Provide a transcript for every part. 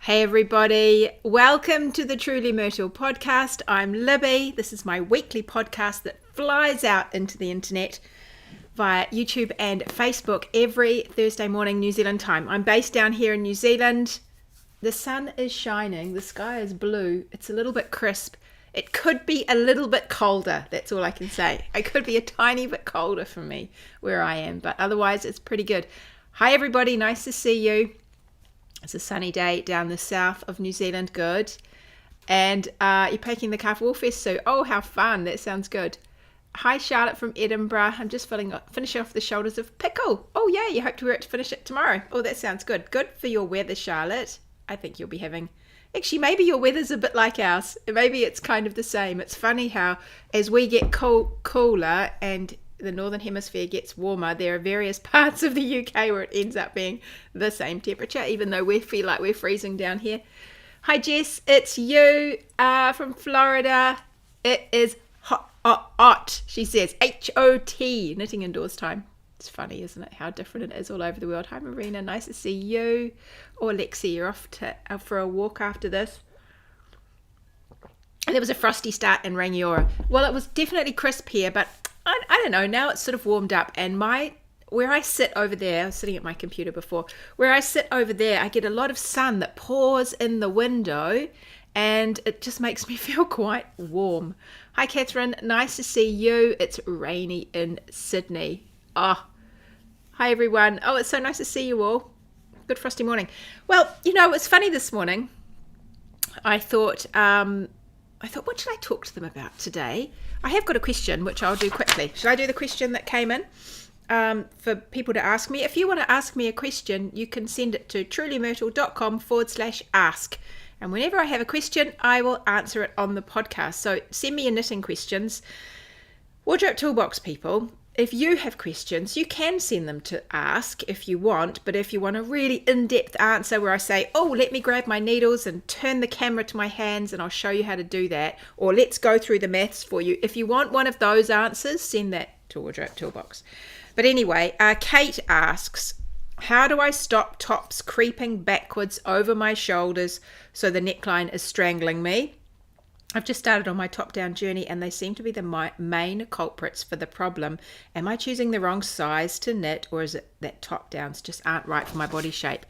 Hey everybody, welcome to the Truly Myrtle podcast. I'm Libby. This is my weekly podcast that flies out into the internet via YouTube and Facebook every Thursday morning New Zealand time. I'm based down here in New Zealand. The sun is shining, the sky is blue, it's a little bit crisp. It could be a little bit colder, that's all I can say. It could be a tiny bit colder for me where I am, but otherwise it's pretty good. Hi everybody, nice to see you. It's a sunny day down the south of New Zealand, good. And you're packing the car for Woolfest, so oh, how fun, that sounds good. Hi Charlotte from Edinburgh, I'm just finishing off the shoulders of pickle. Oh yeah, you hope to finish it tomorrow. Oh, that sounds good. Good for your weather, Charlotte. I think you'll be having, actually maybe your weather's a bit like ours. Maybe it's kind of the same. It's funny how as we get cooler and the northern hemisphere gets warmer, there are various parts of the UK where it ends up being the same temperature, even though we feel like we're freezing down here. Hi Jess, it's you from Florida. It is hot, she says. H-O-T, knitting indoors time. It's funny, isn't it, how different it is all over the world. Hi Marina, nice to see you. Or Lexi, you're off for a walk after this. And there was a frosty start in Rangiora. Well, it was definitely crisp here, but I don't know, now it's sort of warmed up, and where I sit over there, I was sitting at my computer before, where I sit over there, I get a lot of sun that pours in the window, and it just makes me feel quite warm. Hi Catherine, nice to see you. It's rainy in Sydney. Oh, hi everyone. Oh, it's so nice to see you all. Good frosty morning. Well, you know, it's funny this morning. I thought, what should I talk to them about today? I have got a question, which I'll do quickly. Should I do the question that came in for people to ask me? If you want to ask me a question, you can send it to trulymyrtle.com/ask. And whenever I have a question, I will answer it on the podcast. So send me your knitting questions. Wardrobe Toolbox people, if you have questions, you can send them to ask if you want, but if you want a really in-depth answer where I say, oh, let me grab my needles and turn the camera to my hands and I'll show you how to do that, or let's go through the maths for you. If you want one of those answers, send that to Wardrobe Toolbox. But anyway, Kate asks, how do I stop tops creeping backwards over my shoulders so the neckline is strangling me? I've just started on my top-down journey and they seem to be the main culprits for the problem. Am I choosing the wrong size to knit, or is it that top-downs just aren't right for my body shape?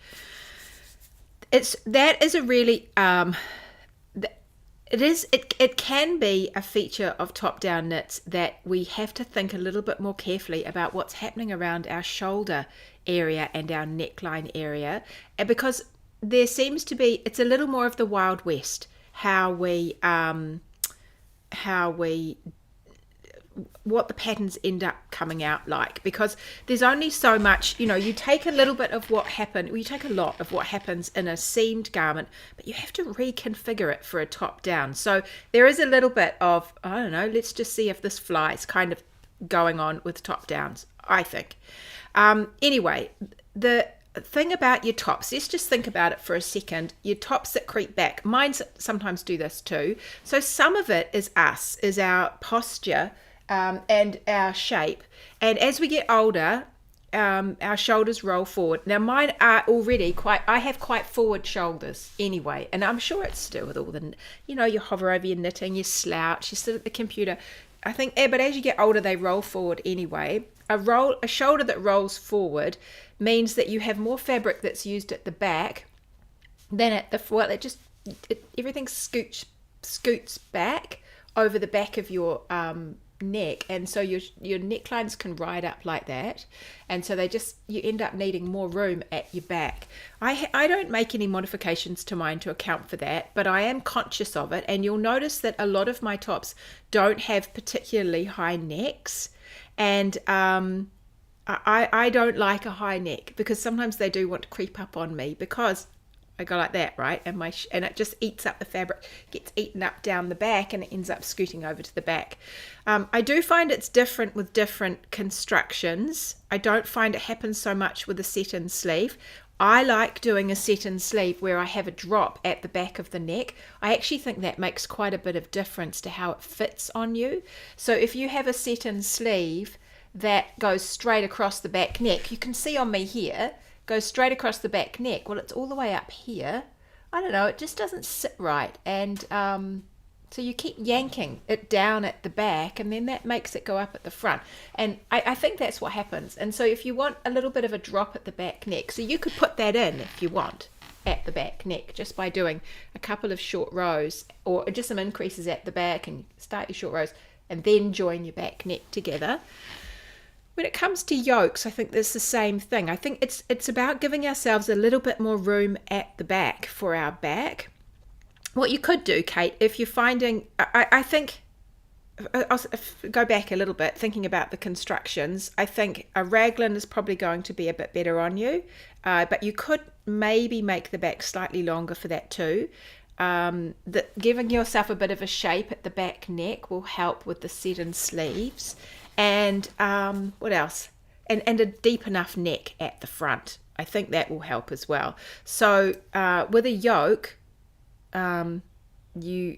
That is a really it can be a feature of top-down knits that we have to think a little bit more carefully about what's happening around our shoulder area and our neckline area, and because there seems to be, it's a little more of the Wild West. What the patterns end up coming out like, because there's only so much, you take a little bit of what happened, you take a lot of what happens in a seamed garment, but you have to reconfigure it for a top down. So there is a little bit of, I don't know, let's just see if this flies kind of going on with top downs, I think. Anyway, the thing about your tops, let's just think about it for a second. Your tops that creep back, mine sometimes do this too. So some of it is our posture and our shape. And as we get older, our shoulders roll forward. Now mine are already I have quite forward shoulders anyway, and I'm sure it's still with all the, you hover over your knitting, you slouch, you sit at the computer. I think, but as you get older, they roll forward anyway. A shoulder that rolls forward means that you have more fabric that's used at the back than at the front. Everything scoots back over the back of your neck, and so your necklines can ride up like that, and so you end up needing more room at your back. I don't make any modifications to mine to account for that, but I am conscious of it, and you'll notice that a lot of my tops don't have particularly high necks, and I don't like a high neck, because sometimes they do want to creep up on me, because I go like that, right? And it just eats up the fabric, gets eaten up down the back, and it ends up scooting over to the back. I do find it's different with different constructions. I don't find it happens so much with a set-in sleeve. I like doing a set-in sleeve where I have a drop at the back of the neck. I actually think that makes quite a bit of difference to how it fits on you. So if you have a set-in sleeve that goes straight across the back neck, you can see on me here, goes straight across the back neck. Well, it's all the way up here. I don't know, it just doesn't sit right. And so you keep yanking it down at the back, and then that makes it go up at the front. And I think that's what happens. And so if you want a little bit of a drop at the back neck, so you could put that in if you want at the back neck, just by doing a couple of short rows or just some increases at the back, and start your short rows and then join your back neck together. When it comes to yokes, I think there's the same thing. I think it's about giving ourselves a little bit more room at the back for our back. What you could do, Kate, if you're finding, I think, I'll go back a little bit, thinking about the constructions. I think a raglan is probably going to be a bit better on you, but you could maybe make the back slightly longer for that too. Giving yourself a bit of a shape at the back neck will help with the set-in sleeves. And what else? And a deep enough neck at the front. I think that will help as well. So with a yoke, you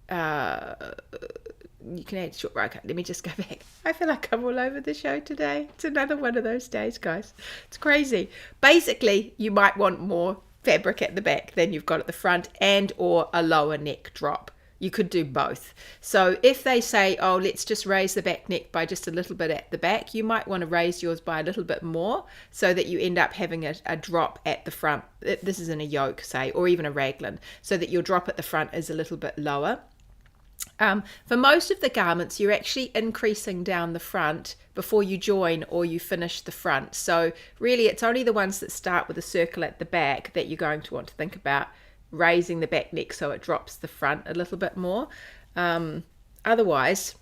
can add short row. Okay, let me just go back. I feel like I'm all over the show today. It's another one of those days, guys. It's crazy. Basically, you might want more fabric at the back than you've got at the front, and or a lower neck drop. You could do both. So if they say, oh, let's just raise the back neck by just a little bit at the back, you might want to raise yours by a little bit more so that you end up having a drop at the front. This is in a yoke, say, or even a raglan, so that your drop at the front is a little bit lower. For most of the garments, you're actually increasing down the front before you join or you finish the front. So really, it's only the ones that start with a circle at the back that you're going to want to think about raising the back neck so it drops the front a little bit more. Otherwise,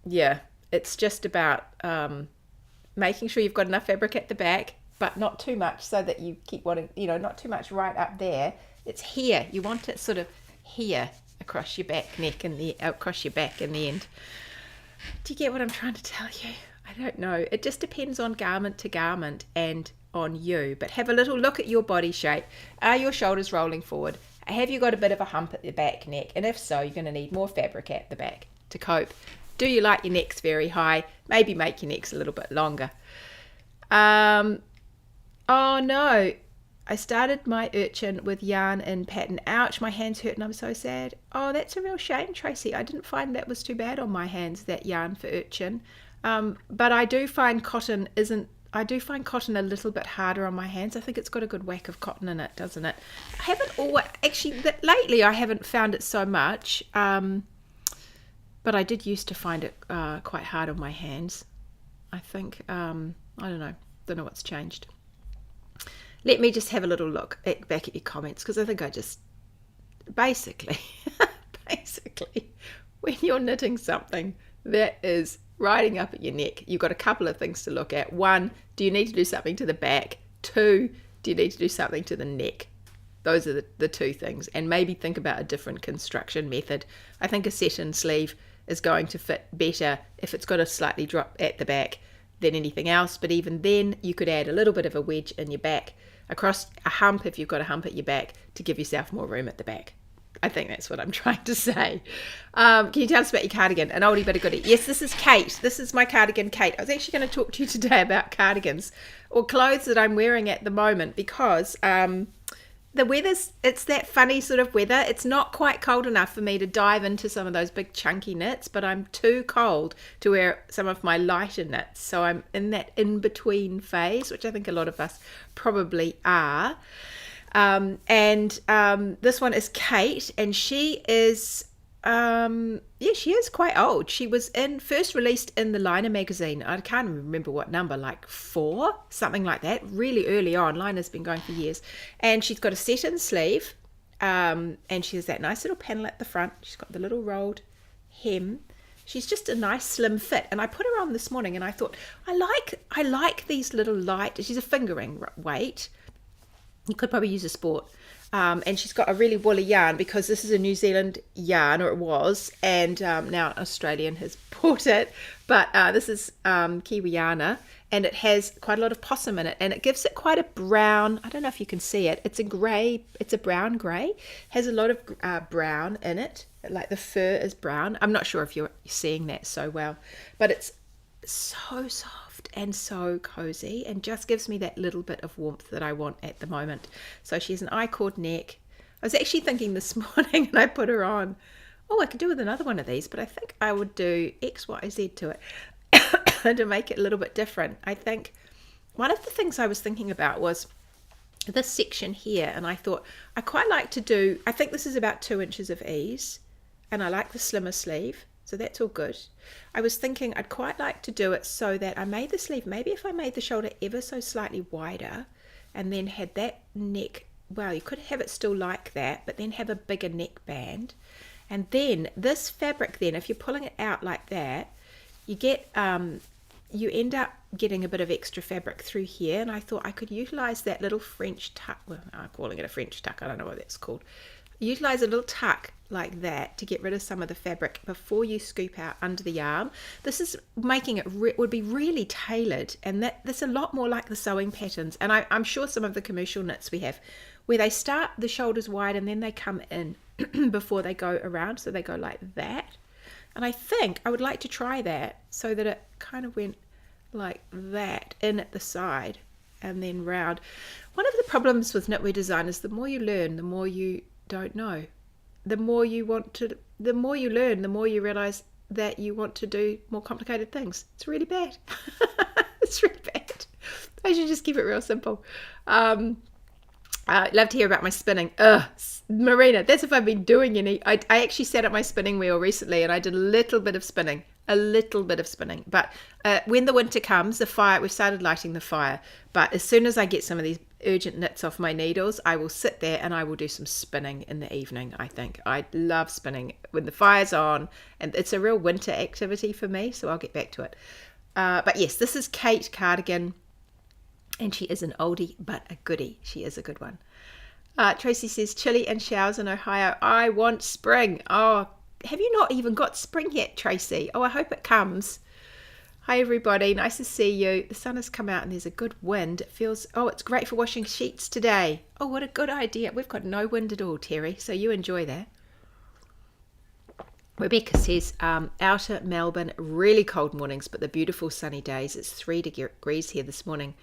yeah, it's just about making sure you've got enough fabric at the back, but not too much so that you keep wanting, not too much right up there. It's here. You want it sort of here across your back neck and across your back in the end. Do you get what I'm trying to tell you? I don't know. It just depends on garment to garment and on you. But have a little look at your body shape. Are your shoulders rolling forward? Have you got a bit of a hump at the back neck? And if so, you're going to need more fabric at the back to cope. Do you like your necks very high? Maybe make your necks a little bit longer. Oh no, I started my urchin with yarn and pattern. Ouch, my hands hurt and I'm so sad. Oh, that's a real shame, Tracy. I didn't find that was too bad on my hands, that yarn for urchin. But I do find cotton a little bit harder on my hands. I think it's got a good whack of cotton in it, doesn't it? I haven't always, actually, lately I haven't found it so much. But I did used to find it quite hard on my hands. I think, I don't know what's changed. Let me just have a little look back at your comments, because I think I just, basically, when you're knitting something that is riding up at your neck, you've got a couple of things to look at. One, do you need to do something to the back? Two, do you need to do something to the neck? Those are the two things. And maybe think about a different construction method. I think a set-in sleeve is going to fit better if it's got a slightly drop at the back than anything else. But even then, you could add a little bit of a wedge in your back, across a hump if you've got a hump at your back, to give yourself more room at the back. I think that's what I'm trying to say. Can you tell us about your cardigan? An oldie but a goodie. Yes, this is Kate. This is my cardigan, Kate. I was actually going to talk to you today about cardigans or clothes that I'm wearing at the moment, because the weather's, it's that funny sort of weather. It's not quite cold enough for me to dive into some of those big chunky knits, but I'm too cold to wear some of my lighter knits. So I'm in that in-between phase, which I think a lot of us probably are. This one is Kate, and she is she is quite old. She was first released in the Liner magazine. I can't remember what number, like 4, something like that, really early on. Liner's been going for years, and she's got a set-in sleeve, and she has that nice little panel at the front. She's got the little rolled hem. She's just a nice slim fit, and I put her on this morning and I thought, I like these little light, she's a fingering weight. You could probably use a sport. And she's got a really woolly yarn, because this is a New Zealand yarn, or it was, and now an Australian has bought it. But this is Kiwiana, and it has quite a lot of possum in it, and it gives it quite a brown, I don't know if you can see it, it's a brown grey, has a lot of brown in it, like the fur is brown. I'm not sure if you're seeing that so well, but it's so soft and so cozy, and just gives me that little bit of warmth that I want at the moment. So she has an I-cord neck. I was actually thinking this morning, and I put her on, oh, I could do with another one of these, but I think I would do X, Y, Z to it to make it a little bit different. I think one of the things I was thinking about was this section here, and I thought I quite like to do, I think this is about 2 inches of ease, and I like the slimmer sleeve, so that's all good. I was thinking I'd quite like to do it so that I made the sleeve, maybe if I made the shoulder ever so slightly wider, and then had that neck, well, you could have it still like that, but then have a bigger neck band. And then this fabric, then if you're pulling it out like that, you get you end up getting a bit of extra fabric through here, and I thought I could utilize that little French tuck. Well, I'm calling it a French tuck, I don't know what that's called. Utilize a little tuck like that to get rid of some of the fabric before you scoop out under the arm. This is making it would be really tailored, and that's a lot more like the sewing patterns, and I'm sure some of the commercial knits we have where they start the shoulders wide and then they come in before they go around, so they go like that. And I think I would like to try that so that it kind of went like that in at the side and then round. One of the problems with knitwear design is the more you learn, the more you don't know. The more you learn, the more you realize that you want to do more complicated things. It's really bad. It's really bad. I should just keep it real simple. I'd love to hear about my spinning. Marina, that's if I've been doing any. I actually set up my spinning wheel recently, and I did a little bit of spinning. But when the winter comes, we've started lighting the fire. But as soon as I get some of these urgent knits off my needles, I will sit there and I will do some spinning in the evening, I think. I love spinning when the fire's on, and it's a real winter activity for me, so I'll get back to it. But yes, this is Kate Cardigan. And she is an oldie, but a goodie. She is a good one. Tracy says, chilly and showers in Ohio. I want spring. Oh, have you not even got spring yet, Tracy? Oh, I hope it comes. Hi, everybody. Nice to see you. The sun has come out and there's a good wind. It feels, it's great for washing sheets today. Oh, what a good idea. We've got no wind at all, Terry, so you enjoy that. Rebecca says, outer Melbourne, really cold mornings, but the beautiful sunny days. It's 3 degrees here this morning.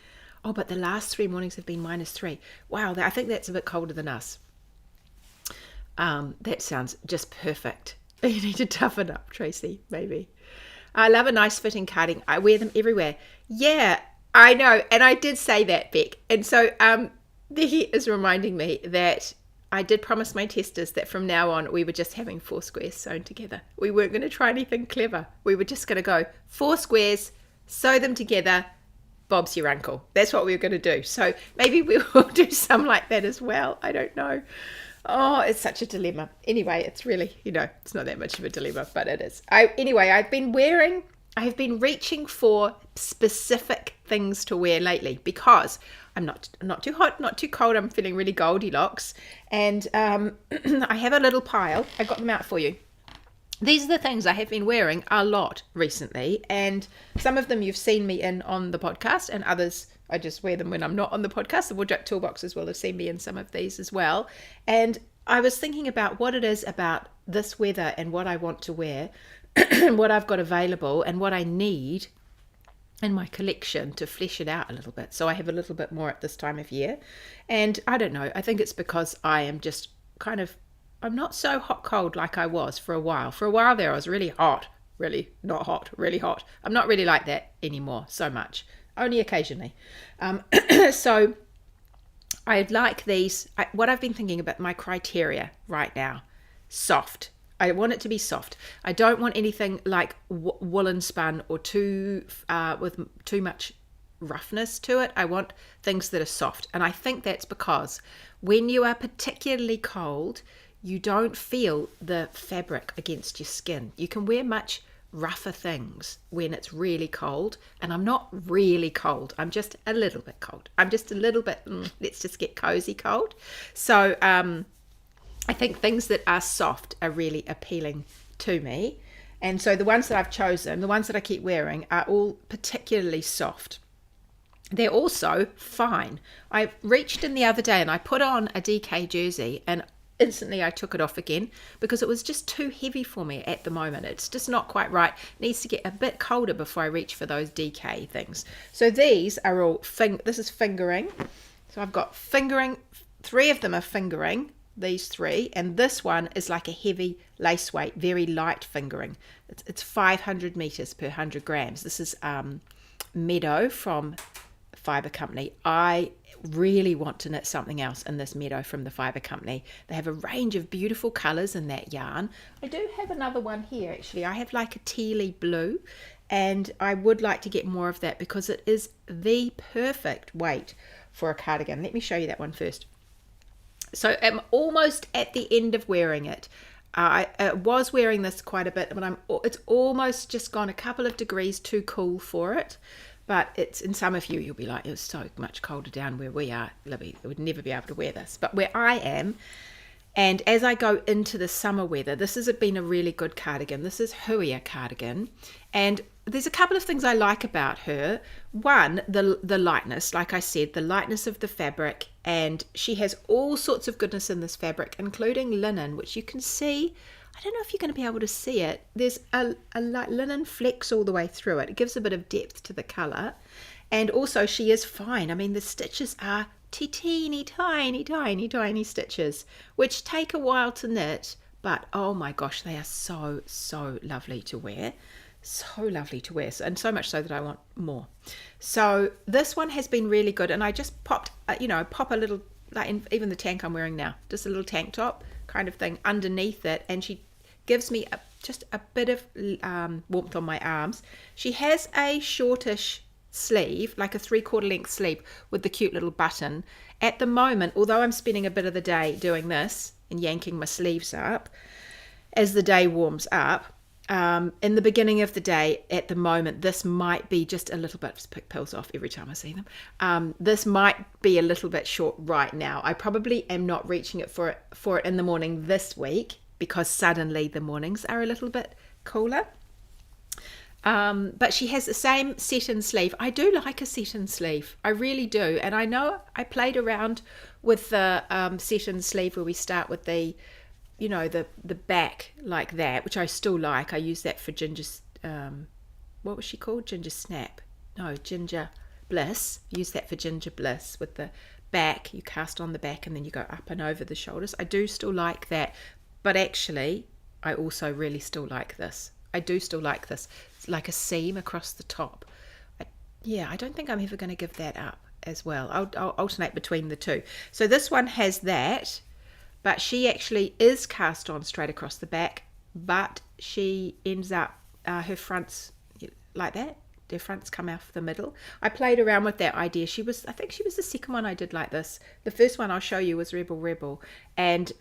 Oh, but the last 3 mornings have been -3. Wow, I think that's a bit colder than us. That sounds just perfect. You need to toughen up, Tracy, maybe. I love a nice fitting cardigan. I wear them everywhere. Yeah, I know. And I did say that, Beck. And so Becky is reminding me that I did promise my testers that from now on we were just having 4 squares sewn together. We weren't going to try anything clever. We were just going to go 4 squares, sew them together, Bob's your uncle. That's what we were going to do. So maybe we will do some like that as well. I don't know. Oh, it's such a dilemma. Anyway, it's really, it's not that much of a dilemma, but it is. I've been reaching for specific things to wear lately because I'm not too hot, not too cold. I'm feeling really Goldilocks. And I have a little pile. I got them out for you. These are the things I have been wearing a lot recently, and some of them you've seen me in on the podcast, and others I just wear them when I'm not on the podcast. The Wardrobe Toolboxes will have seen me in some of these as well. And I was thinking about what it is about this weather and what I want to wear, what I've got available, and what I need in my collection to flesh it out a little bit. So I have a little bit more at this time of year. And I don't know, I think it's because I am just I'm not so hot cold like I was for a while. For a while there I was really hot, really not hot, really hot. I'm not really like that anymore so much, only occasionally. So I like these. What I've been thinking about, my criteria right now, soft. I want it to be soft. I don't want anything like woolen spun or with too much roughness to it. I want things that are soft. And I think that's because when you are particularly cold, you don't feel the fabric against your skin. You can wear much rougher things when it's really cold, and I'm not really cold. I'm just a little bit cold. I'm just a little bit, let's just get cozy cold. So I think things that are soft are really appealing to me. And so the ones that I've chosen, the ones that I keep wearing, are all particularly soft. They're also fine. I reached in the other day and I put on a DK jersey, and instantly I took it off again because it was just too heavy for me at the moment. It's just not quite right. It needs to get a bit colder before I reach for those DK things. So these are all, this is fingering. So I've got fingering, 3 of them are fingering, these three, and this one is like a heavy lace weight, very light fingering. It's 500 meters per 100 grams. This is Meadow from Fibre Company. I really want to knit something else in this Meadow from the Fibre Company. They have a range of beautiful colors in that yarn. I do have another one here actually. I have like a tealy blue, and I would like to get more of that because it is the perfect weight for a cardigan. Let me show you that one first. So I'm almost at the end of wearing it. I was wearing this quite a bit, but it's almost just gone a couple of degrees too cool for it. But it's, in some of you'll be like, it's so much colder down where we are, Libby, I would never be able to wear this. But where I am, and as I go into the summer weather, this has been a really good cardigan. This is Huia cardigan, and there's a couple of things I like about her. One, the lightness, like I said, the lightness of the fabric, and she has all sorts of goodness in this fabric, including linen, which you can see. I don't know if you're going to be able to see it. There's a light linen flex all the way through it. It gives a bit of depth to the colour. And also she is fine. I mean, the stitches are teeny tiny stitches, which take a while to knit, but oh my gosh, they are so lovely to wear. So lovely to wear, and so much so that I want more. So this one has been really good, and I just popped, pop a little, like even the tank I'm wearing now, just a little tank top kind of thing underneath it, and she gives me just a bit of warmth on my arms. She has a shortish sleeve, like a 3/4 length sleeve with the cute little button. At the moment, although I'm spending a bit of the day doing this and yanking my sleeves up as the day warms up, in the beginning of the day, at the moment, this might be just a little bit, just pick pills off every time I see them. This might be a little bit short right now. I probably am not reaching it for it in the morning this week, because suddenly the mornings are a little bit cooler. But she has the same set-in sleeve. I do like a set-in sleeve. I really do. And I know I played around with the set-in sleeve where we start with the back like that, which I still like. I use that for Ginger, what was she called? Ginger Snap. No, Ginger Bliss. Use that for Ginger Bliss with the back. You cast on the back and then you go up and over the shoulders. I do still like that. But actually, I also really still like this. I do still like this. It's like a seam across the top. I don't think I'm ever going to give that up as well. I'll alternate between the two. So this one has that, but she actually is cast on straight across the back, but she ends up, her fronts like that. Their fronts come off the middle. I played around with that idea. I think she was the second one I did like this. The first one I'll show you was Rebel. And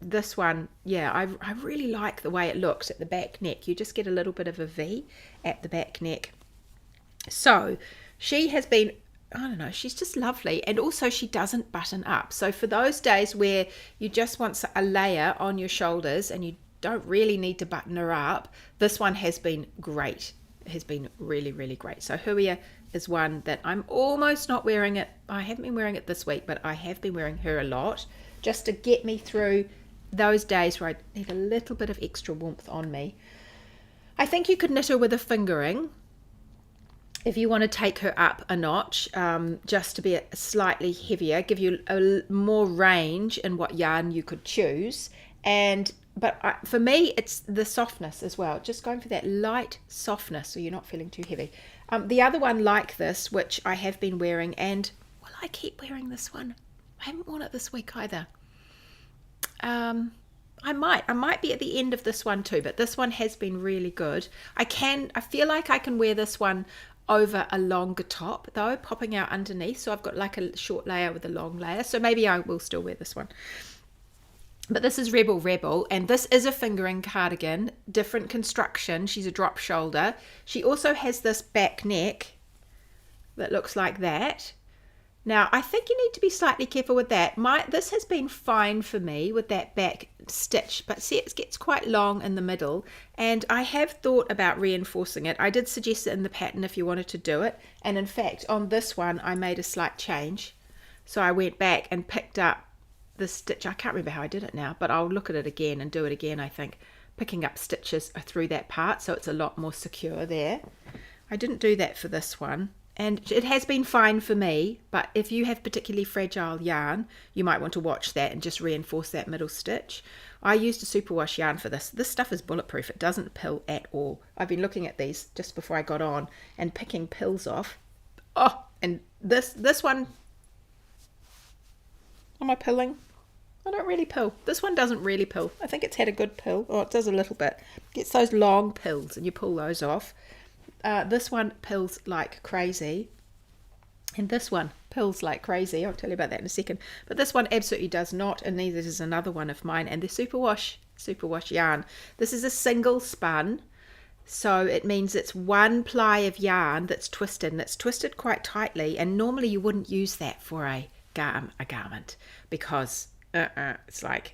this one, I really like the way it looks at the back neck. You just get a little bit of a V at the back neck. So she has been, I don't know, she's just lovely. And also she doesn't button up. So for those days where you just want a layer on your shoulders and you don't really need to button her up, this one has been great. It has been really, really great. So Huia is one that I'm almost not wearing it. I haven't been wearing it this week, but I have been wearing her a lot just to get me through those days where I need a little bit of extra warmth on me. I think you could knit her with a fingering if you want to take her up a notch, just to be slightly heavier, give you a more range in what yarn you could choose. But for me, it's the softness as well, just going for that light softness so you're not feeling too heavy. The other one like this, which I have been wearing, and will I keep wearing this one? I haven't worn it this week either. I might be at the end of this one too, but this one has been really good. I feel like I can wear this one over a longer top though, popping out underneath. So I've got like a short layer with a long layer. So maybe I will still wear this one. But this is Rebel, and this is a fingering cardigan, different construction. She's a drop shoulder. She also has this back neck that looks like that. Now, I think you need to be slightly careful with that. This has been fine for me with that back stitch, but see, it gets quite long in the middle, and I have thought about reinforcing it. I did suggest it in the pattern if you wanted to do it, and in fact, on this one, I made a slight change. So I went back and picked up the stitch. I can't remember how I did it now, but I'll look at it again and do it again, I think. Picking up stitches through that part, so it's a lot more secure there. I didn't do that for this one. And it has been fine for me, but if you have particularly fragile yarn, you might want to watch that and just reinforce that middle stitch. I used a superwash yarn for this. This stuff is bulletproof. It doesn't pill at all. I've been looking at these just before I got on and picking pills off. Oh, and this one, am I pilling? I don't really pill. This one doesn't really pill. I think it's had a good pill. Oh, it does a little bit. It gets those long pills and you pull those off. This one pills like crazy, and this one pills like crazy. I'll tell you about that in a second. But this one absolutely does not, and neither does another one of mine. And the superwash yarn. This is a single spun, so it means it's one ply of yarn that's twisted, and it's twisted quite tightly. And normally you wouldn't use that for a garment because it's like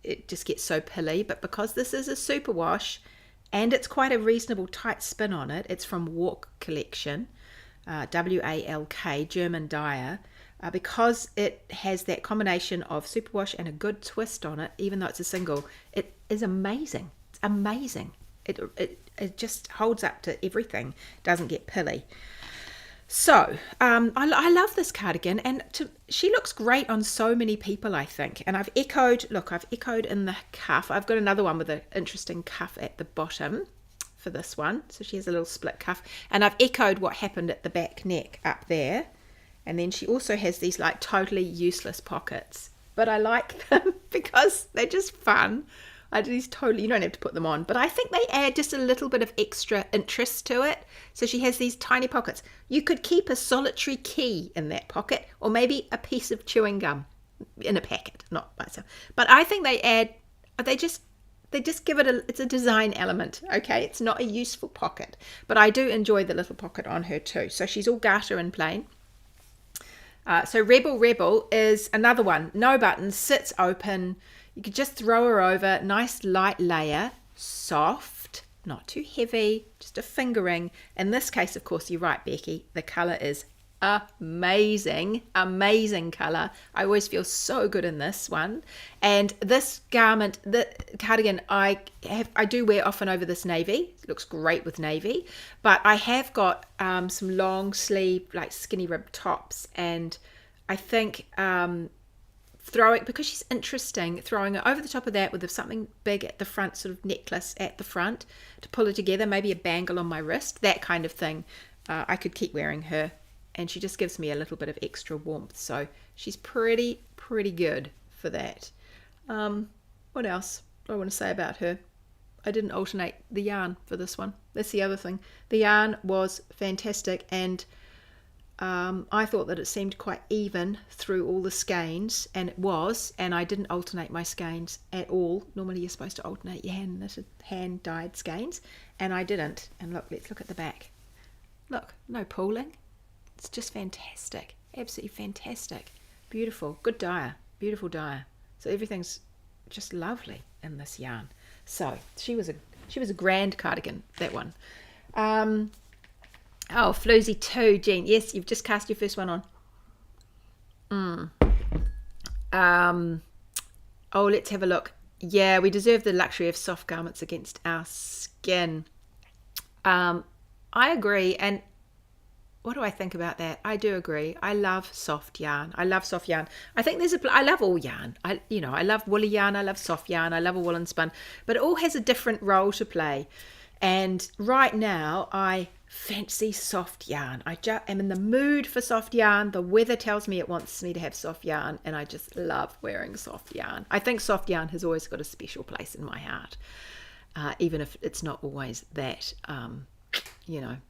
it just gets so pilly. But because this is a superwash, and it's quite a reasonable tight spin on it. It's from Walk Collection, WALK, German dyer. Because it has that combination of superwash and a good twist on it, even though it's a single, it is amazing. It's amazing. It just holds up to everything. Doesn't get pilly. So I love this cardigan, and she looks great on so many people, I think. And I've echoed in the cuff. I've got another one with an interesting cuff at the bottom for this one. So she has a little split cuff, and I've echoed what happened at the back neck up there. And then she also has these like totally useless pockets, but I like them because they're just fun. You don't have to put them on, but I think they add just a little bit of extra interest to it. So she has these tiny pockets. You could keep a solitary key in that pocket, or maybe a piece of chewing gum in a packet, not by itself. But I think they just give it it's a design element. Okay, it's not a useful pocket, but I do enjoy the little pocket on her too. So she's all garter and plain. So Rebel is another one. No buttons, sits open. You could just throw her over. Nice light layer, soft, not too heavy, just a fingering. In this case, of course, you're right, Becky. The colour is amazing colour. I always feel so good in this one. And this garment, the cardigan, I do wear often over this navy. It looks great with navy. But I have got some long sleeve, like skinny rib tops, and I think because she's interesting, throwing her over the top of that with something big at the front, sort of necklace at the front to pull her together, maybe a bangle on my wrist, that kind of thing. I could keep wearing her, and she just gives me a little bit of extra warmth. So she's pretty good for that. What else do I want to say about her? I didn't alternate the yarn for this one. That's the other thing. The yarn was fantastic, and I thought that it seemed quite even through all the skeins, and it was, and I didn't alternate my skeins at all. Normally you're supposed to alternate your hand dyed skeins, and I didn't. And look, let's look at the back. Look, no pooling. It's just fantastic, absolutely fantastic, beautiful, good dyer, beautiful dyer. So everything's just lovely in this yarn. So she was a grand cardigan, that one. Oh, Floozy 2, Jean. Yes, you've just cast your first one on. Oh, let's have a look. Yeah, we deserve the luxury of soft garments against our skin. I agree. And what do I think about that? I do agree. I love soft yarn. I think I love all yarn. I love woolly yarn. I love soft yarn. I love a woolen spun. But it all has a different role to play. And right now, I fancy soft yarn. I just am in the mood for soft yarn. The weather tells me it wants me to have soft yarn, and I just love wearing soft yarn. I think soft yarn has always got a special place in my heart, even if it's not always that,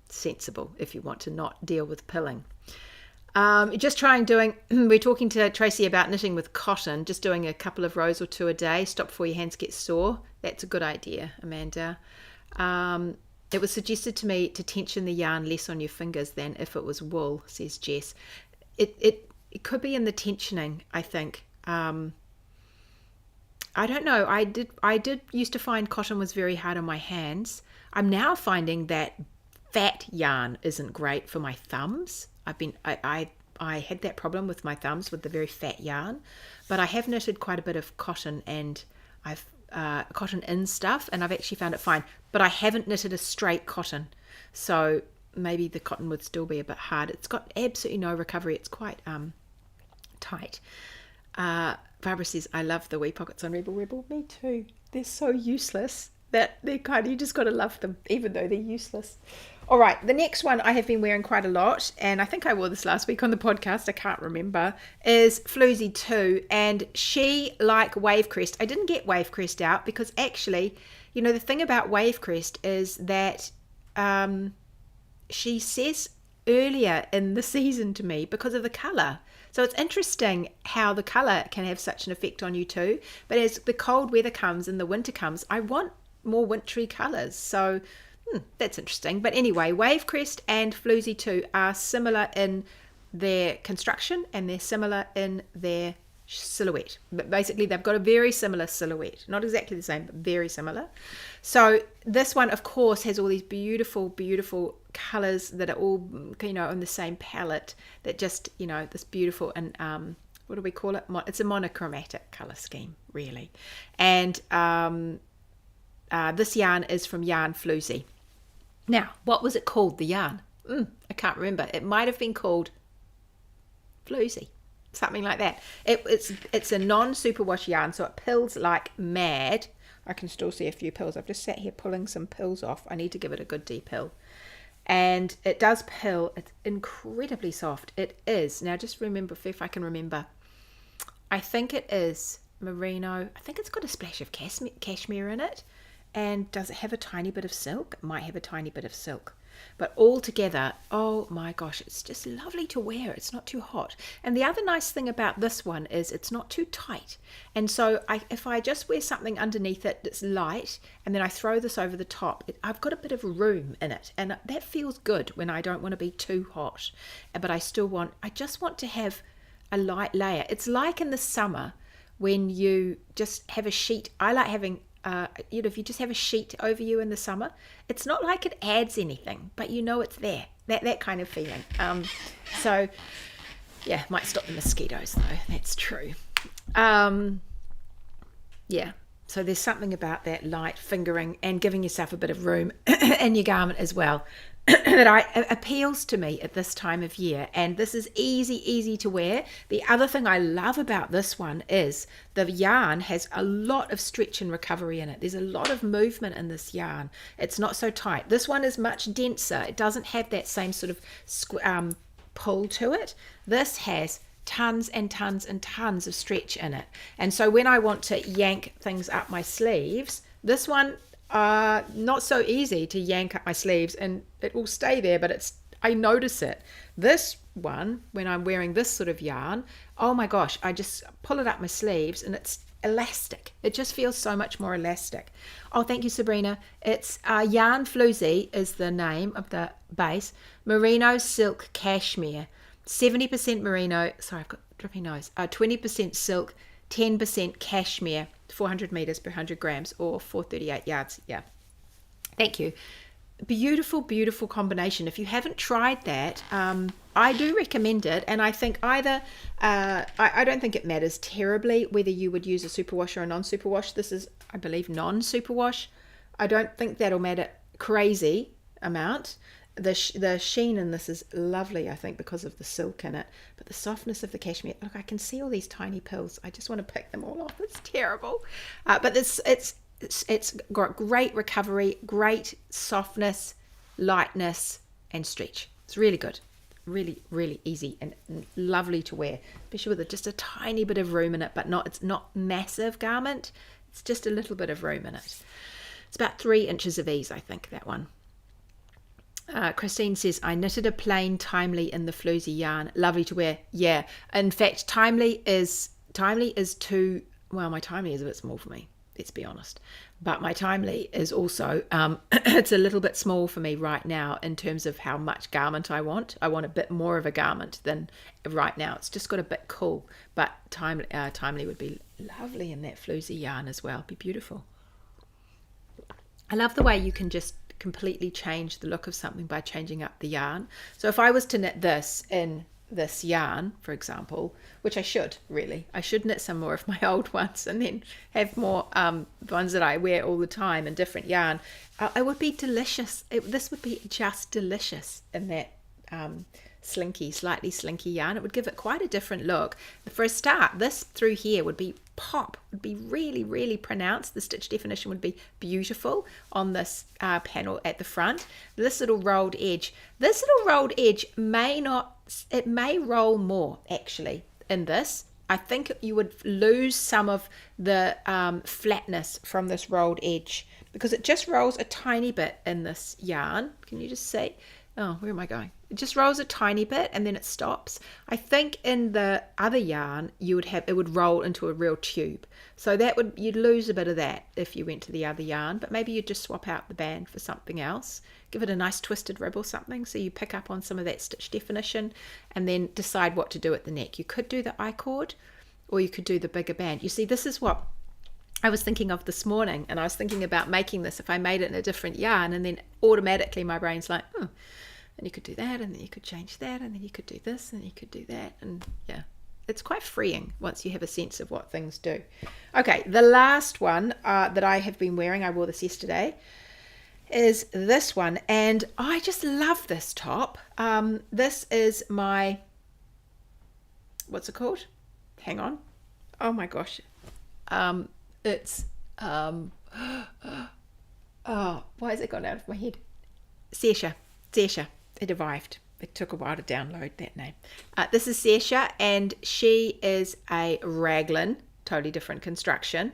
sensible if you want to not deal with pilling. We're talking to Tracy about knitting with cotton, just doing a couple of rows or two a day. Stop before your hands get sore. That's a good idea, Amanda. It was suggested to me to tension the yarn less on your fingers than if it was wool, says Jess. It could be in the tensioning, I think. I don't know. I did used to find cotton was very hard on my hands. I'm now finding that fat yarn isn't great for my thumbs. I had that problem with my thumbs with the very fat yarn, but I have knitted quite a bit of cotton, and I've cotton in stuff, and I've actually found it fine. But I haven't knitted a straight cotton, so maybe the cotton would still be a bit hard. It's got absolutely no recovery. It's quite tight. Barbara says, I love the wee pockets on Rebel Rebel. Me too. They're so useless that they're you just got to love them, even though they're useless. All right, the next one I have been wearing quite a lot, and I think I wore this last week on the podcast, I can't remember, is Floozy 2, and she, like Wavecrest, I didn't get Wavecrest out because actually, the thing about Wavecrest is that she says earlier in the season to me because of the colour. So it's interesting how the colour can have such an effect on you too, but as the cold weather comes and the winter comes, I want more wintry colours. So that's interesting. But anyway, Wavecrest and Floozy 2 are similar in their construction and they're similar in their silhouette. But basically, they've got a very similar silhouette. Not exactly the same, but very similar. So this one, of course, has all these beautiful, beautiful colours that are all, on the same palette. That just, this beautiful and what do we call it? It's a monochromatic colour scheme, really. And this yarn is from Yarn Floozy. Now, what was it called, the yarn? I can't remember. It might have been called Floozy, something like that. It's a non-superwash yarn, so it pills like mad. I can still see a few pills. I've just sat here pulling some pills off. I need to give it a good depill. And it does pill. It's incredibly soft. It is. Now, just remember, if I can remember, I think it is merino. I think it's got a splash of cashmere in it. And does it have a tiny bit of silk? It might have a tiny bit of silk. But all together, oh my gosh, it's just lovely to wear. It's not too hot. And the other nice thing about this one is it's not too tight. And so if I just wear something underneath it that's light, and then I throw this over the top, I've got a bit of room in it. And that feels good when I don't want to be too hot. But I just want to have a light layer. It's like in the summer when you just have a sheet. I like having if you just have a sheet over you in the summer, it's not like it adds anything, but it's there, that kind of feeling. So yeah, might stop the mosquitoes though, that's true. Yeah, so there's something about that light fingering and giving yourself a bit of room in your garment as well that appeals to me at this time of year. And this is easy to wear. The other thing I love about this one is the yarn has a lot of stretch and recovery in it. There's a lot of movement in this yarn. It's not so tight. This one is much denser. It doesn't have that same sort of pull to it. This has tons and tons and tons of stretch in it. And so when I want to yank things up my sleeves, this one not so easy to yank up my sleeves, and it will stay there, but I notice it. This one, when I'm wearing this sort of yarn, oh my gosh, I just pull it up my sleeves and it's elastic. It just feels so much more elastic. Oh, thank you, Sabrina. It's Yarn Floozy is the name of the base. Merino silk cashmere, 70% merino. Sorry, I've got drippy nose. 20% silk, 10% cashmere. 400 meters per 100 grams or 438 yards. Yeah, thank you. Beautiful combination. If you haven't tried that, I do recommend it. And I think either I don't think it matters terribly whether you would use a superwash or a non-superwash. This is, I believe, non-superwash. I don't think that'll matter crazy amount. The sheen in this is lovely, I think, because of the silk in it. But the softness of the cashmere, look, I can see all these tiny pills. I just want to pick them all off. It's terrible. But it's got great recovery, great softness, lightness, and stretch. It's really good. Really easy and lovely to wear, especially with just a tiny bit of room in it, but it's not massive garment. It's just a little bit of room in it. It's about 3 inches of ease, I think, that one. Christine says, I knitted a plain Timely in the Floozy yarn. Lovely to wear. Yeah. In fact, Timely is too, well, my Timely is a bit small for me, let's be honest. But my Timely is also, it's a little bit small for me right now in terms of how much garment I want. I want a bit more of a garment than right now. It's just got a bit cool. But Timely would be lovely in that Floozy yarn as well. It'd be beautiful. I love the way you can just completely change the look of something by changing up the yarn. So if I was to knit this in this yarn, for example, which I should really. I should knit some more of my old ones and then have more ones that I wear all the time in different yarn. It would be delicious. This would be just delicious in that slightly slinky yarn. It would give it quite a different look. For a start, this through here would be pop, would be really, really pronounced. The stitch definition would be beautiful on this panel at the front. This little rolled edge may roll more actually in this. I think you would lose some of the flatness from this rolled edge because it just rolls a tiny bit in this yarn. Can you just see? Oh, where am I going? It just rolls a tiny bit and then it stops. I think in the other yarn it would roll into a real tube. So you'd lose a bit of that if you went to the other yarn, but maybe you'd just swap out the band for something else. Give it a nice twisted rib or something so you pick up on some of that stitch definition and then decide what to do at the neck. You could do the I-cord or you could do the bigger band. You see, this is what I was thinking of this morning, and I was thinking about making this if I made it in a different yarn, and then automatically my brain's like, and you could do that, and then you could change that, and then you could do this, and you could do that, and yeah, it's quite freeing once you have a sense of what things do. Okay, the last one that I have been wearing, I wore this yesterday, is this one, and I just love this top. This is my, what's it called? Hang on. Oh my gosh. It's oh, why has it gone out of my head? Sersha. It arrived. It took a while to download that name. This is Sersha, and she is a raglan, totally different construction.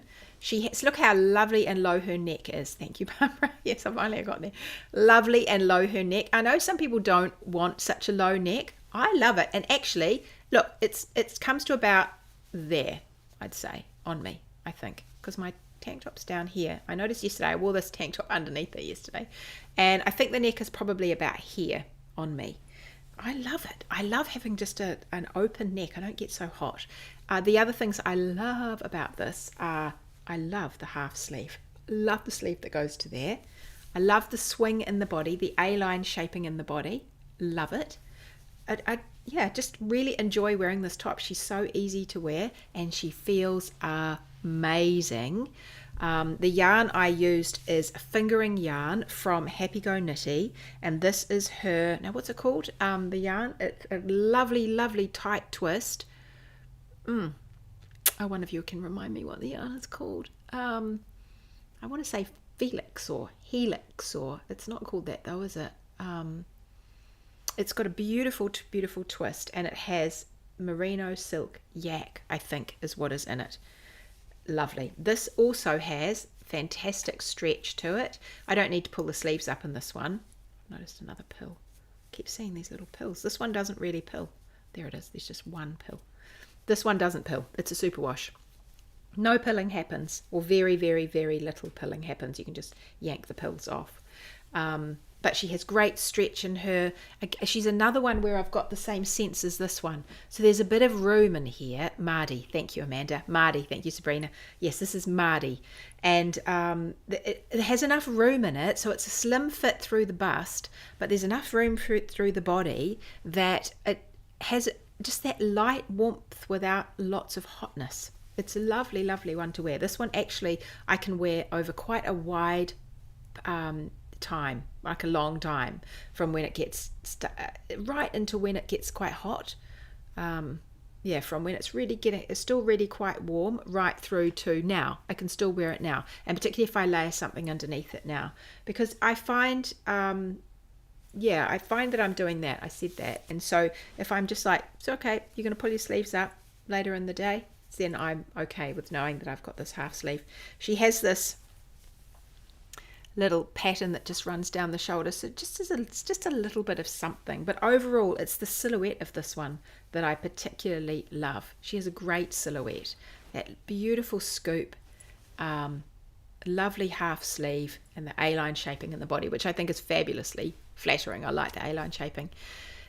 Look how lovely and low her neck is. Thank you, Barbara. Yes, I finally got there. Lovely and low her neck. I know some people don't want such a low neck. I love it. And actually, look, it comes to about there, I'd say, on me, I think, because my tank top's down here. I noticed yesterday I wore this tank top underneath it yesterday, and I think the neck is probably about here on me. I love it. I love having just an open neck. I don't get so hot. The other things I love about this are I love the half sleeve. Love the sleeve that goes to there. I love the swing in the body, the A-line shaping in the body. Love it. I just really enjoy wearing this top. She's so easy to wear and she feels amazing. The yarn I used is a fingering yarn from Happy Go Knitty, and this is her, now what's it called? The yarn, it's a lovely, lovely tight twist. Oh, one of you can remind me what the yarn is called. I want to say Felix or Helix, or it's not called that though, is it? It's got a beautiful, beautiful twist, and it has merino silk yak, I think is what is in it. Lovely. This also has fantastic stretch to it. I don't need to pull the sleeves up in this one. I've noticed another pill. I keep seeing these little pills. This one doesn't really pill. There it is. There's just one pill. This one doesn't pill. It's a superwash. No pilling happens, or very, very, very little pilling happens. You can just yank the pills off. But she has great stretch in her. She's another one where I've got the same sense as this one. So there's a bit of room in here. Mardi, thank you, Amanda. Mardi, thank you, Sabrina. Yes, this is Mardi. And it has enough room in it, so it's a slim fit through the bust, but there's enough room through the body that it has just that light warmth without lots of hotness. It's a lovely, lovely one to wear. This one actually I can wear over quite a wide time, like a long time, from when it gets right into when it gets quite hot. From when it's still really quite warm right through to now. I can still wear it now, and particularly if I layer something underneath it now, because I find I find that I'm doing that. I said that, and so if I'm just like, it's okay, you're going to pull your sleeves up later in the day, then I'm okay with knowing that I've got this half sleeve. She has this little pattern that just runs down the shoulder, so it's just a little bit of something, but overall it's the silhouette of this one that I particularly love. She has a great silhouette, that beautiful scoop, lovely half sleeve, and the A-line shaping in the body, which I think is fabulously flattering. I like the A-line shaping.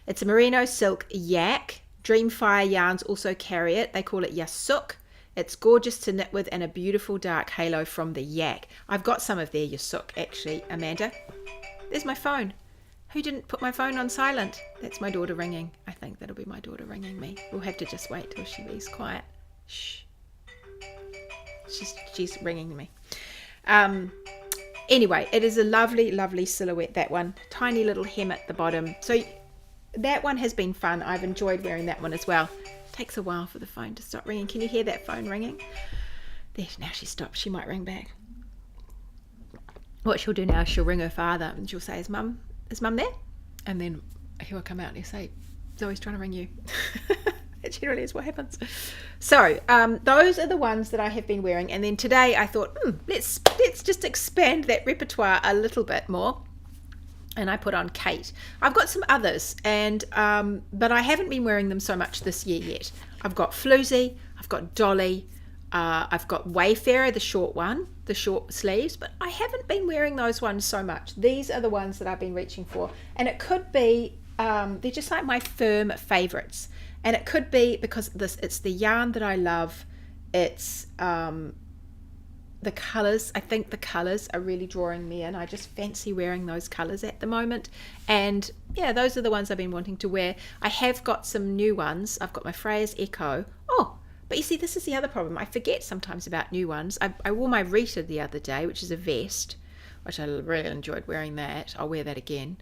It's a merino silk yak. Dreamfire yarns also carry it. They call it yasuk. It's gorgeous to knit with, and a beautiful dark halo from the yak. I've got some of their yasuk actually, Amanda. There's my phone. Who didn't put my phone on silent? That's my daughter ringing. I think that'll be my daughter ringing me. We'll have to just wait till she is quiet. Shh. She's ringing me. Anyway, it is a lovely, lovely silhouette, that one. Tiny little hem at the bottom. So that one has been fun. I've enjoyed wearing that one as well. It takes a while for the phone to stop ringing. Can you hear that phone ringing? There, now she stopped. She might ring back. What she'll do now is she'll ring her father and she'll say, is mum there? And then he'll come out and he'll say, Zoe's trying to ring you. That generally is what happens. So those are the ones that I have been wearing. And then today I thought, let's just expand that repertoire a little bit more. And I put on Kate. I've got some others, and but I haven't been wearing them so much this year yet. I've got Floozy, I've got Dolly, I've got Wayfarer, the short one, the short sleeves, but I haven't been wearing those ones so much. These are the ones that I've been reaching for, and it could be they're just like my firm favorites, and it could be because it's the yarn that I love. It's the colors. I think the colors are really drawing me in. I just fancy wearing those colors at the moment, and yeah, those are the ones I've been wanting to wear. I have got some new ones. I've got my Freya's Echo. But you see, this is the other problem. I forget sometimes about new ones. I wore my Rita the other day, which is a vest, which I really enjoyed wearing that. I'll wear that again.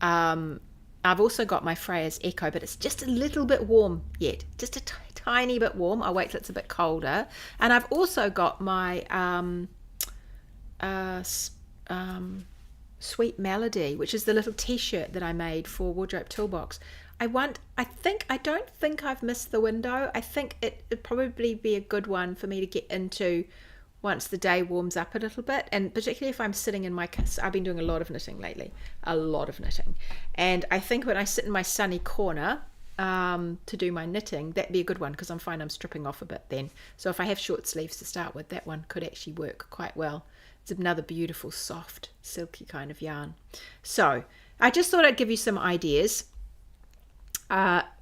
I've also got my Freya's Echo, but it's just a little bit warm yet. Just a tiny bit warm. I'll wait till it's a bit colder. And I've also got my Sweet Melody, which is the little t-shirt that I made for Wardrobe Toolbox. I don't think I've missed the window. I think it'd probably be a good one for me to get into once the day warms up a little bit, and particularly if I'm sitting in my... I've been doing a lot of knitting lately, and I think when I sit in my sunny corner to do my knitting, that'd be a good one, because I'm stripping off a bit then. So if I have short sleeves to start with, that one could actually work quite well. It's another beautiful, soft, silky kind of yarn. So I just thought I'd give you some ideas,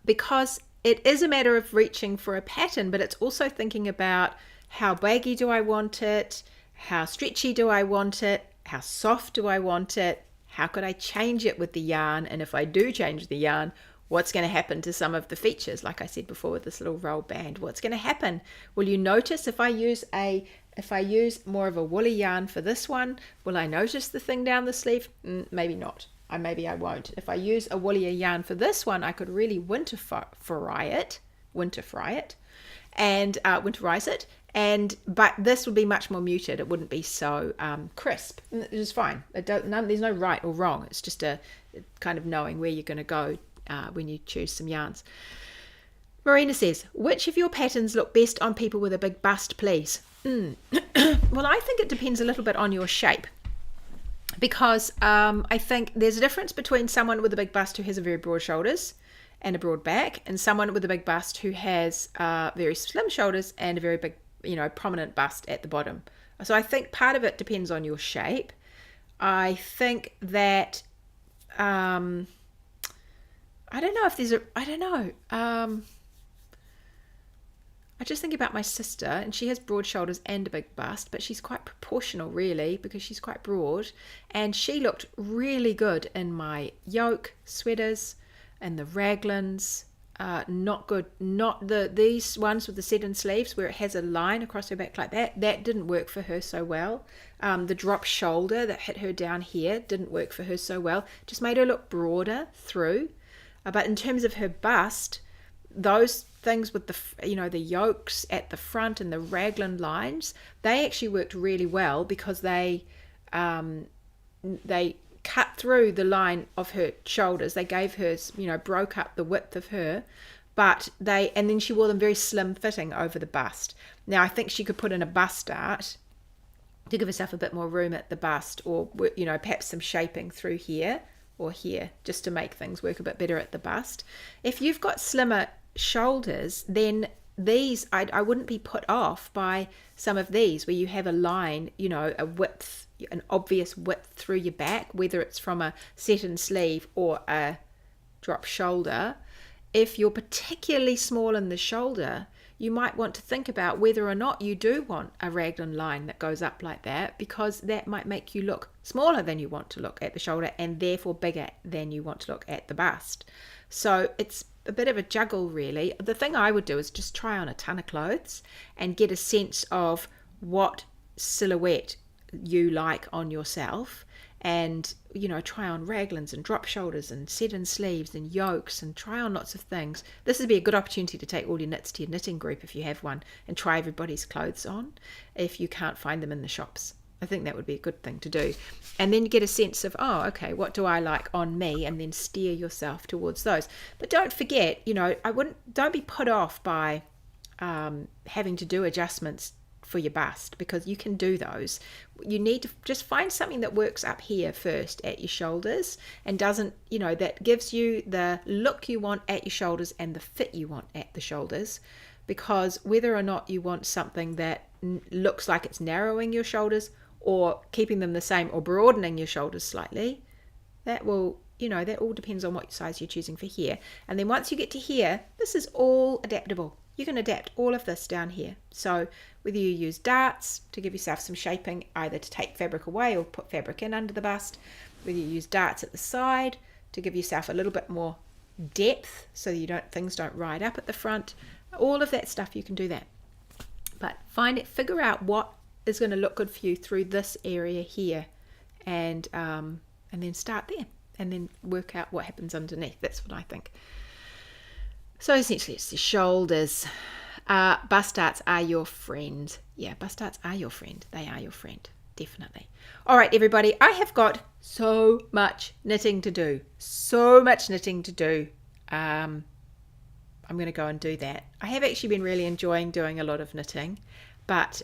because it is a matter of reaching for a pattern, but it's also thinking about how baggy do I want it, how stretchy do I want it, how soft do I want it, how could I change it with the yarn, and if I do change the yarn, what's going to happen to some of the features, like I said before with this little roll band. What's going to happen? Will you notice if I use more of a woolly yarn for this one, will I notice the thing down the sleeve? Maybe not. Maybe I won't. If I use a woollier yarn for this one, I could really winterize it, but this would be much more muted. It wouldn't be so crisp. It is fine. There's no right or wrong. It's just a kind of knowing where you're going to go when you choose some yarns. Marina says, which of your patterns look best on people with a big bust, please? Well, I think it depends a little bit on your shape. Because I think there's a difference between someone with a big bust who has a very broad shoulders and a broad back, and someone with a big bust who has very slim shoulders and a very big, prominent bust at the bottom. So I think part of it depends on your shape. I think that I don't know. I just think about my sister, and she has broad shoulders and a big bust, but she's quite proportional really, because she's quite broad, and she looked really good in my yoke sweaters and the raglans. Not good. Not these ones with the set-in sleeves where it has a line across her back like that. That didn't work for her so well. The drop shoulder that hit her down here didn't work for her so well. Just made her look broader through. But in terms of her bust, those things with the yokes at the front and the raglan lines, they actually worked really well, because they cut through the line of her shoulders. They gave her, broke up the width of her, and then she wore them very slim fitting over the bust. Now I think she could put in a bust dart to give herself a bit more room at the bust, or perhaps some shaping through here or here, just to make things work a bit better at the bust. If you've got slimmer shoulders, then these I wouldn't be put off by some of these where you have a line, a width, an obvious width through your back, whether it's from a set-in sleeve or a drop shoulder. If you're particularly small in the shoulder, you might want to think about whether or not you do want a raglan line that goes up like that, because that might make you look smaller than you want to look at the shoulder, and therefore bigger than you want to look at the bust. So it's a bit of a juggle, really. The thing I would do is just try on a ton of clothes and get a sense of what silhouette you like on yourself, and try on raglans and drop shoulders and set-in sleeves and yokes, and try on lots of things. This would be a good opportunity to take all your knits to your knitting group if you have one, and try everybody's clothes on if you can't find them in the shops. I think that would be a good thing to do. And then you get a sense of, okay, what do I like on me, and then steer yourself towards those. But don't forget, don't be put off by having to do adjustments for your bust, because you can do those. You need to just find something that works up here first at your shoulders, and doesn't, that gives you the look you want at your shoulders and the fit you want at the shoulders. Because whether or not you want something that looks like it's narrowing your shoulders or keeping them the same or broadening your shoulders slightly, that will, that all depends on what size you're choosing for here. And then once you get to here, this is all adaptable. You can adapt all of this down here. So whether you use darts to give yourself some shaping, either to take fabric away or put fabric in under the bust, whether you use darts at the side to give yourself a little bit more depth so things don't ride up at the front, all of that stuff, you can do that. But figure out what is going to look good for you through this area here, and then start there, and then work out what happens underneath. That's what I think. So essentially it's the shoulders. Bust darts are your friend. Yeah, bust darts are your friend. They are your friend, definitely. All right, everybody, I have got so much knitting to do. I'm going to go and do that. I have actually been really enjoying doing a lot of knitting, but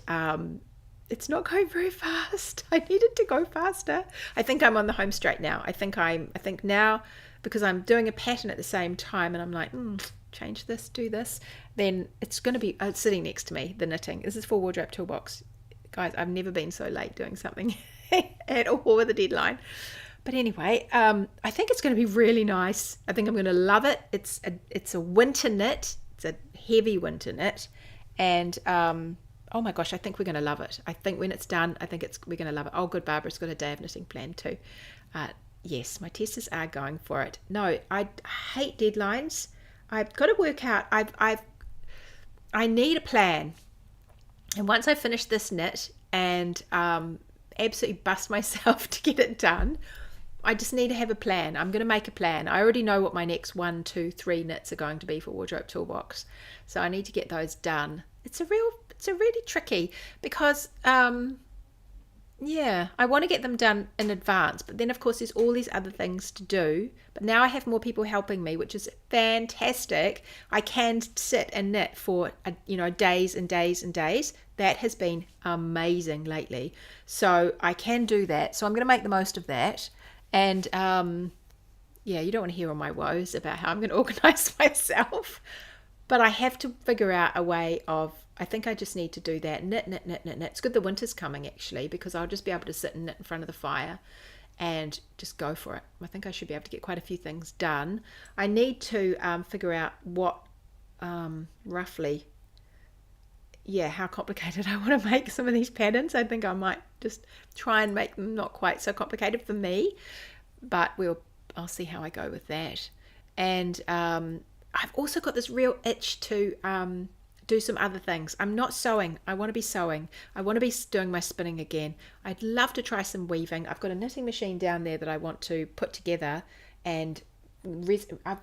it's not going very fast. I needed to go faster. I think I'm on the home straight now. I think now, because I'm doing a pattern at the same time, and I'm like, change this, do this, then it's going to be sitting next to me, the knitting. This is for Wardrobe Toolbox. Guys, I've never been so late doing something at all with a deadline. But anyway, I think it's going to be really nice. I think I'm going to love it. It's a winter knit. It's a heavy winter knit. And oh my gosh, I think we're going to love it. I think when it's done, we're going to love it. Oh, good, Barbara's got a day of knitting planned too. Yes, my testers are going for it. No, I hate deadlines. I've got to work out. I need a plan. And once I finish this knit and absolutely bust myself to get it done, I just need to have a plan. I'm going to make a plan. I already know what my next 1, 2, 3 knits are going to be for Wardrobe Toolbox. So I need to get those done. It's really tricky because I want to get them done in advance, but then of course there's all these other things to do. But now I have more people helping me, which is fantastic. I can sit and knit for days and days and days. That has been amazing lately. So I can do that. So I'm going to make the most of that. And you don't want to hear all my woes about how I'm going to organize myself. But I have to figure out a way of, I think I just need to do that. Knit. It's good the winter's coming, actually, because I'll just be able to sit and knit in front of the fire and just go for it. I think I should be able to get quite a few things done. I need to figure out what roughly, how complicated I want to make some of these patterns. I think I might just try and make them not quite so complicated for me, but I'll see how I go with that. And I've also got this real itch to do some other things. I'm not sewing. I want to be sewing. I want to be doing my spinning again. I'd love to try some weaving. I've got a knitting machine down there that I want to put together, and I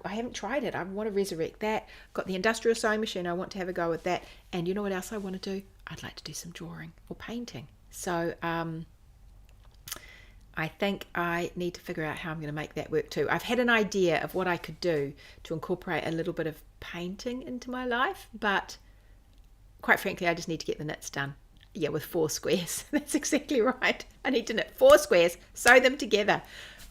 haven't tried it. I want to resurrect that. I've got the industrial sewing machine. I want to have a go with that. And you know what else I want to do? I'd like to do some drawing or painting. So I think I need to figure out how I'm going to make that work too. I've had an idea of what I could do to incorporate a little bit of painting into my life, but quite frankly, I just need to get the knits done. Yeah, with 4 squares. That's exactly right. I need to knit 4 squares, sew them together.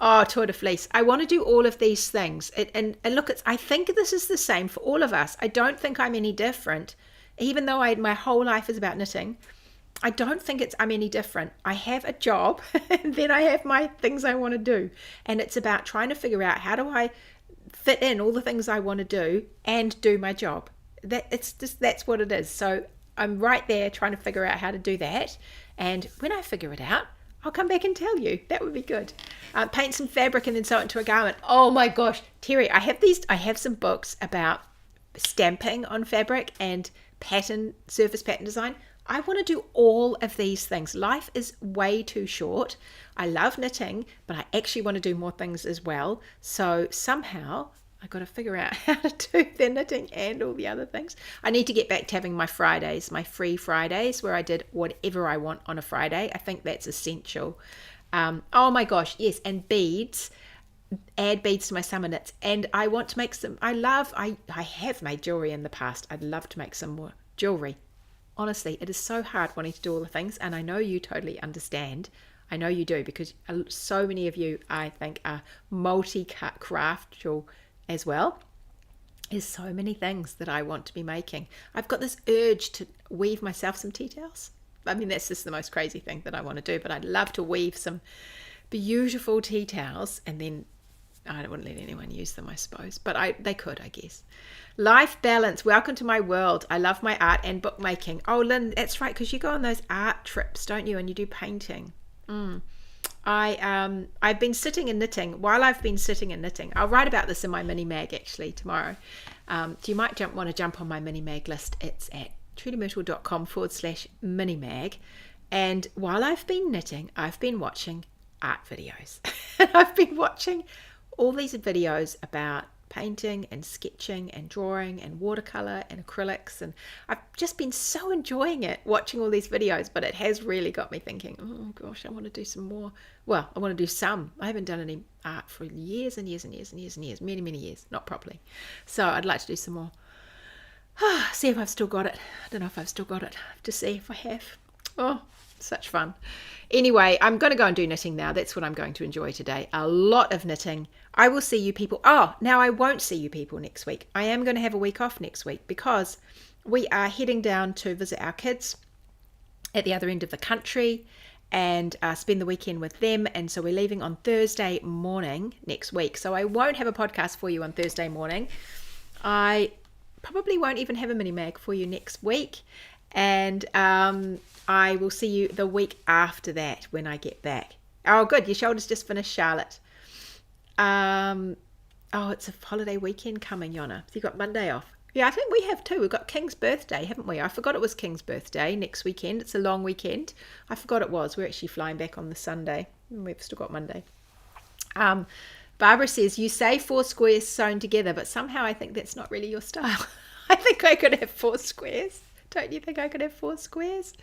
Oh, tour de fleece. I want to do all of these things. And look, I think this is the same for all of us. I don't think I'm any different. Even though my whole life is about knitting, I don't think I'm any different. I have a job and then I have my things I want to do. And it's about trying to figure out how do I fit in all the things I want to do and do my job. that's what it is. So I'm right there trying to figure out how to do that. And when I figure it out, I'll come back and tell you. That would be good. Paint some fabric and then sew it into a garment. Oh my gosh, Terry, I have some books about stamping on fabric and surface pattern design. I want to do all of these things. Life is way too short. I love knitting, but I actually want to do more things as well. So somehow I got to figure out how to do the knitting and all the other things. I need to get back to having my Fridays, my free Fridays, where I did whatever I want on a Friday. I think that's essential. Oh my gosh, yes, and beads. Add beads to my summer knits, and I want to make some. I have made jewelry in the past. I'd love to make some more jewelry. Honestly, it is so hard wanting to do all the things, and I know you totally understand. I know you do, because so many of you, I think, are multi-craftual as well. There's so many things that I want to be making. I've got this urge to weave myself some tea towels. I mean, that's just the most crazy thing that I want to do, but I'd love to weave some beautiful tea towels, and then I don't want to let anyone use them, I suppose, but they could, I guess. Life balance. Welcome to my world. I love my art and bookmaking. Oh, Lynn, that's right, because you go on those art trips, don't you? And you do painting. I've been sitting and knitting. While I've been sitting and knitting, I'll write about this in my mini mag actually tomorrow. So you might want to jump on my mini mag list. It's at trudymyrtle.com/mini mag. And while I've been knitting, I've been watching art videos. I've been watching all these videos about painting and sketching and drawing and watercolor and acrylics, and I've just been so enjoying it, watching all these videos. But it has really got me thinking, oh gosh, I want to do some more. Well, I want to do some. I haven't done any art for years and years and years and years and years, many years, not properly. So I'd like to do some more. See if I've still got it. I don't know if I've still got it. I have to see if I have. Oh, such fun. Anyway, I'm going to go and do knitting now. That's what I'm going to enjoy today. A lot of knitting. I will see you people. Oh, now I won't see you people next week. I am going to have a week off next week because we are heading down to visit our kids at the other end of the country and spend the weekend with them. And so we're leaving on Thursday morning next week. So I won't have a podcast for you on Thursday morning. I probably won't even have a mini mag for you next week. And I will see you the week after that when I get back. Oh, good. Your shoulder's just finished, Charlotte. Oh, it's a holiday weekend coming, Yona. So you got Monday off. Yeah, I think we have too. We've got King's birthday, haven't we? I forgot it was King's birthday next weekend. It's a long weekend. I forgot it was. We're actually flying back on the Sunday. We've still got Monday. Barbara says, you say 4 squares sewn together, but somehow I think that's not really your style. I think I could have 4 squares. Don't you think I could have 4 squares?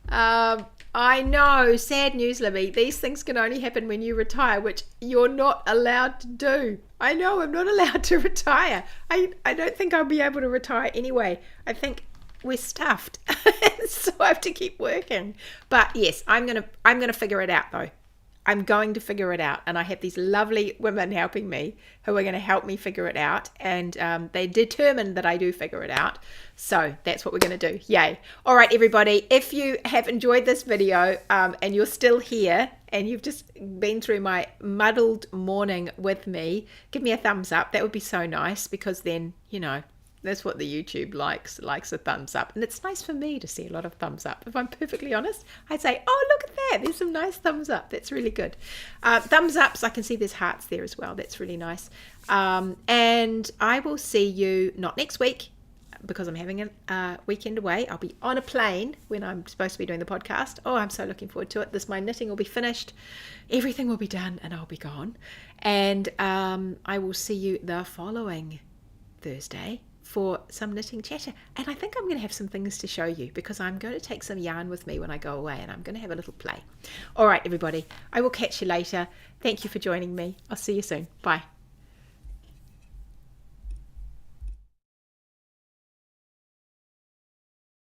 I know, sad news, Libby. These things can only happen when you retire, which you're not allowed to do. I know, I'm not allowed to retire. I don't think I'll be able to retire anyway. I think we're stuffed, so I have to keep working. But yes, I'm gonna figure it out though. I'm going to figure it out, and I have these lovely women helping me who are going to help me figure it out, and they're determined that I do figure it out. So that's what we're going to do. Yay. All right, everybody, if you have enjoyed this video and you're still here and you've just been through my muddled morning with me, give me a thumbs up. That would be so nice, because then, you know, that's what the YouTube likes a thumbs up. And it's nice for me to see a lot of thumbs up. If I'm perfectly honest, I'd say, oh, look at that. There's some nice thumbs up. That's really good. Thumbs ups, I can see there's hearts there as well. That's really nice. And I will see you not next week, because I'm having a weekend away. I'll be on a plane when I'm supposed to be doing the podcast. Oh, I'm so looking forward to it. My knitting will be finished. Everything will be done and I'll be gone. And I will see you the following Thursday for some knitting chatter. And I think I'm going to have some things to show you, because I'm going to take some yarn with me when I go away, and I'm going to have a little play. All right, everybody, I will catch you later. Thank you for joining me. I'll see you soon. Bye.